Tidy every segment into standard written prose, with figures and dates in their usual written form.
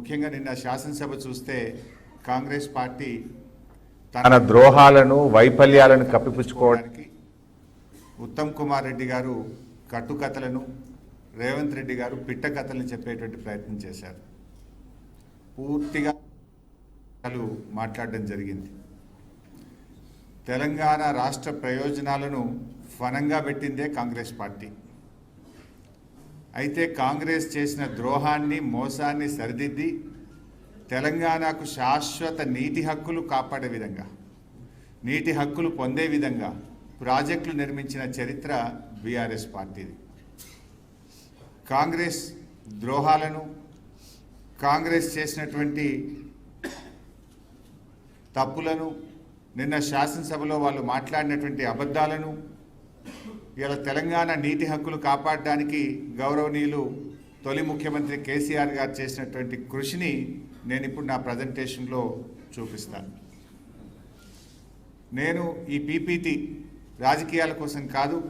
ముఖ్యంగా నిన్న శాసనసభ చూస్తే కాంగ్రెస్ పార్టీ తన ద్రోహాలను వైఫల్యాలను కప్పిపుచ్చుకోవడానికి ఉత్తమ్ కుమార్ రెడ్డి గారు కట్టుకథలను, రేవంత్ రెడ్డి గారు పిట్ట కథలను చెప్పేటువంటి ప్రయత్నం చేశారు. పూర్తిగా మాట్లాడడం జరిగింది. తెలంగాణ రాష్ట్ర ప్రయోజనాలను ఫనంగా పెట్టిందే కాంగ్రెస్ పార్టీ. అయితే కాంగ్రెస్ చేసిన ద్రోహాన్ని, మోసాన్ని సరిదిద్ది తెలంగాణకు శాశ్వత నీటి హక్కులు కాపాడే విధంగా, నీటి హక్కులు పొందే విధంగా ప్రాజెక్టులు నిర్మించిన చరిత్ర బీఆర్ఎస్ పార్టీది. కాంగ్రెస్ ద్రోహాలను, కాంగ్రెస్ చేసినటువంటి తప్పులను, నిన్న శాసనసభలో వాళ్ళు మాట్లాడినటువంటి అబద్ధాలను ఇలా తెలంగాణ నీటి హక్కులు కాపాడడానికి గౌరవనీయులు తొలి ముఖ్యమంత్రి కేసీఆర్ గారు చేసినటువంటి కృషిని నేను ఇప్పుడు నా ప్రజెంటేషన్లో చూపిస్తాను. నేను ఈ పీపీటీ రాజకీయాల కోసం కాదు,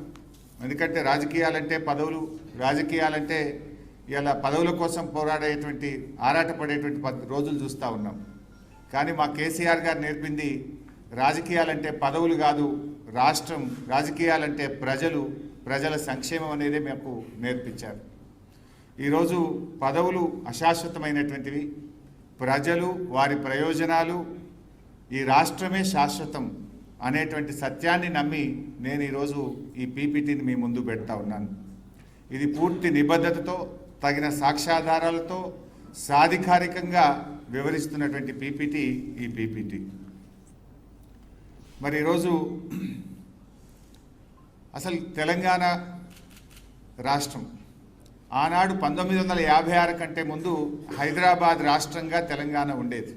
ఎందుకంటే రాజకీయాలంటే పదవులు, రాజకీయాలంటే ఇలా పదవుల కోసం పోరాడేటువంటి, ఆరాటపడేటువంటి రోజులు చూస్తూ ఉన్నాం. కానీ మా కేసీఆర్ గారు నేర్పింది రాజకీయాలంటే పదవులు కాదు, రాష్ట్రం, రాజకీయాలంటే ప్రజలు, ప్రజల సంక్షేమం అనేది మాకు నేర్పించారు. ఈరోజు పదవులు అశాశ్వతమైనటువంటివి, ప్రజలు, వారి ప్రయోజనాలు, ఈ రాష్ట్రమే శాశ్వతం అనేటువంటి సత్యాన్ని నమ్మి నేను ఈరోజు ఈ పీపీటీని మీ ముందు పెడతా ఉన్నాను. ఇది పూర్తి నిబద్ధతతో, తగిన సాక్ష్యాధారాలతో సాధికారికంగా వివరిస్తున్నటువంటి పీపీటీ ఈ పీపీటీ. మరి ఈరోజు అసలు తెలంగాణ రాష్ట్రం ఆనాడు 1956 కంటే ముందు హైదరాబాద్ రాష్ట్రంగా తెలంగాణ ఉండేది.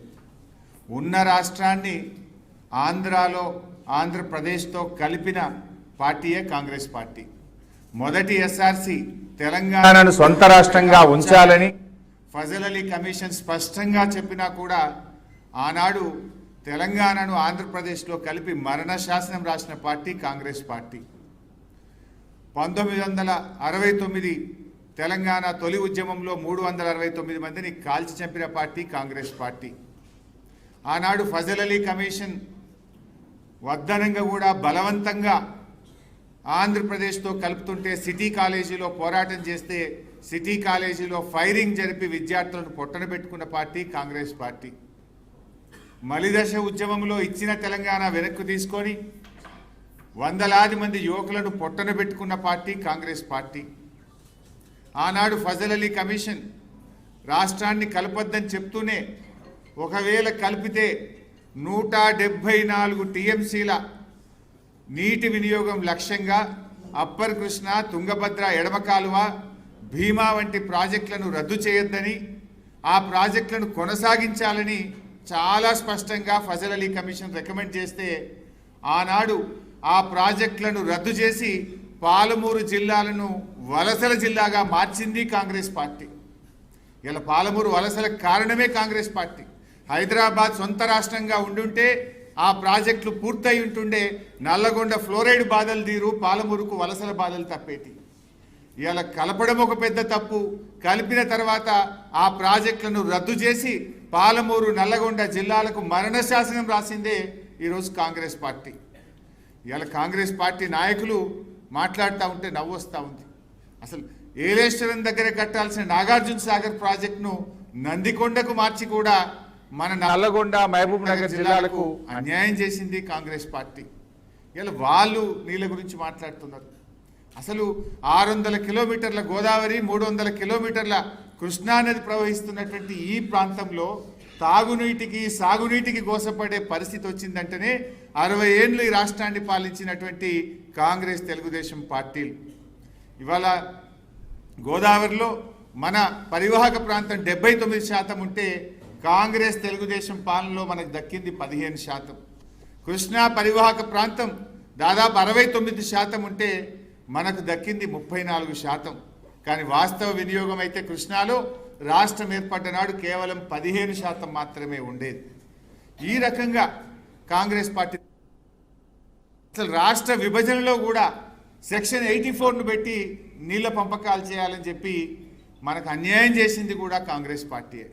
ఉన్న రాష్ట్రాన్ని ఆంధ్రాలో, ఆంధ్రప్రదేశ్తో కలిపిన పార్టీయే కాంగ్రెస్ పార్టీ. మొదటి ఎస్ఆర్సి తెలంగాణను సొంత రాష్ట్రంగా ఉంచాలని ఫజల్ అలీ కమిషన్ స్పష్టంగా చెప్పినా కూడా ఆనాడు తెలంగాణను ఆంధ్రప్రదేశ్లో కలిపి మరణ శాసనం రాసిన పార్టీ కాంగ్రెస్ పార్టీ. 1969 తెలంగాణ తొలి ఉద్యమంలో 369 మందిని కాల్చి చంపిన పార్టీ కాంగ్రెస్ పార్టీ. ఆనాడు ఫజల్ అలీ కమిషన్ వద్దనంగా కూడా బలవంతంగా ఆంధ్రప్రదేశ్తో కలుపుతుంటే సిటీ కాలేజీలో పోరాటం చేస్తే సిటీ కాలేజీలో ఫైరింగ్ జరిపి విద్యార్థులను పొట్టన పెట్టుకున్న పార్టీ కాంగ్రెస్ పార్టీ. మలిదశ ఉద్యమంలో ఇచ్చిన తెలంగాణ వెనక్కు తీసుకొని వందలాది మంది యువకులను పొట్టన పెట్టుకున్న పార్టీ కాంగ్రెస్ పార్టీ. ఆనాడు ఫజల్ అలీ కమిషన్ రాష్ట్రాన్ని కలపొద్దని చెప్తూనే ఒకవేళ కలిపితే 174 టీఎంసీల నీటి వినియోగం లక్ష్యంగా అప్పర్ కృష్ణ, తుంగభద్ర ఎడమ కాలువ, భీమా వంటి ప్రాజెక్టులను రద్దు చేయొద్దని, ఆ ప్రాజెక్టులను కొనసాగించాలని చాలా స్పష్టంగా ఫజల్ అలీ కమిషన్ రికమెండ్ చేస్తే ఆనాడు ఆ ప్రాజెక్టులను రద్దు చేసి పాలమూరు జిల్లాలను వలసల జిల్లాగా మార్చింది కాంగ్రెస్ పార్టీ. ఇలా పాలమూరు వలసలకు కారణమే కాంగ్రెస్ పార్టీ. హైదరాబాద్ సొంత రాష్ట్రంగా ఉండుంటే ఆ ప్రాజెక్టులు పూర్తయి ఉంటుండే, నల్లగొండ ఫ్లోరైడ్ బాధలు తీరు, పాలమూరుకు వలసల బాధలు తప్పేటి. ఇలా కలపడం ఒక పెద్ద తప్పు, కలిపిన తర్వాత ఆ ప్రాజెక్టులను రద్దు చేసి పాలమూరు, నల్లగొండ జిల్లాలకు మరణ శాసనం రాసిందే ఈరోజు కాంగ్రెస్ పార్టీ. ఇలా కాంగ్రెస్ పార్టీ నాయకులు మాట్లాడుతూ ఉంటే నవ్వు వస్తూ ఉంది. అసలు ఏలేశ్వరం దగ్గర కట్టాల్సిన నాగార్జున సాగర్ ప్రాజెక్టును నందికొండకు మార్చి కూడా మన నల్లగొండ, మహబూబ్ నగర్ జిల్లాలకు అన్యాయం చేసింది కాంగ్రెస్ పార్టీ. ఇలా వాళ్ళు నీళ్ళ గురించి మాట్లాడుతున్నారు. అసలు 600 కిలోమీటర్ల గోదావరి, 300 కిలోమీటర్ల కృష్ణానది ప్రవహిస్తున్నటువంటి ఈ ప్రాంతంలో తాగునీటికి, సాగునీటికి గోసపడే పరిస్థితి వచ్చిందంటేనే 60 ఏళ్ళు ఈ రాష్ట్రాన్ని పాలించినటువంటి కాంగ్రెస్, తెలుగుదేశం పార్టీలు. ఇవాళ గోదావరిలో మన పరివాహక ప్రాంతం 79% ఉంటే కాంగ్రెస్, తెలుగుదేశం పాలనలో మనకు దక్కింది 15%. కృష్ణా పరివాహక ప్రాంతం దాదాపు 69% ఉంటే మనకు దక్కింది 34%. కానీ వాస్తవ వినియోగం అయితే కృష్ణాలో రాష్ట్రం ఏర్పడ్డ నాడు కేవలం 15% మాత్రమే ఉండేది. ఈ రకంగా కాంగ్రెస్ పార్టీ అసలు రాష్ట్ర విభజనలో కూడా సెక్షన్ 84ను పెట్టి నీళ్ల పంపకాలు చేయాలని చెప్పి మనకు అన్యాయం చేసింది కూడా కాంగ్రెస్ పార్టీయే.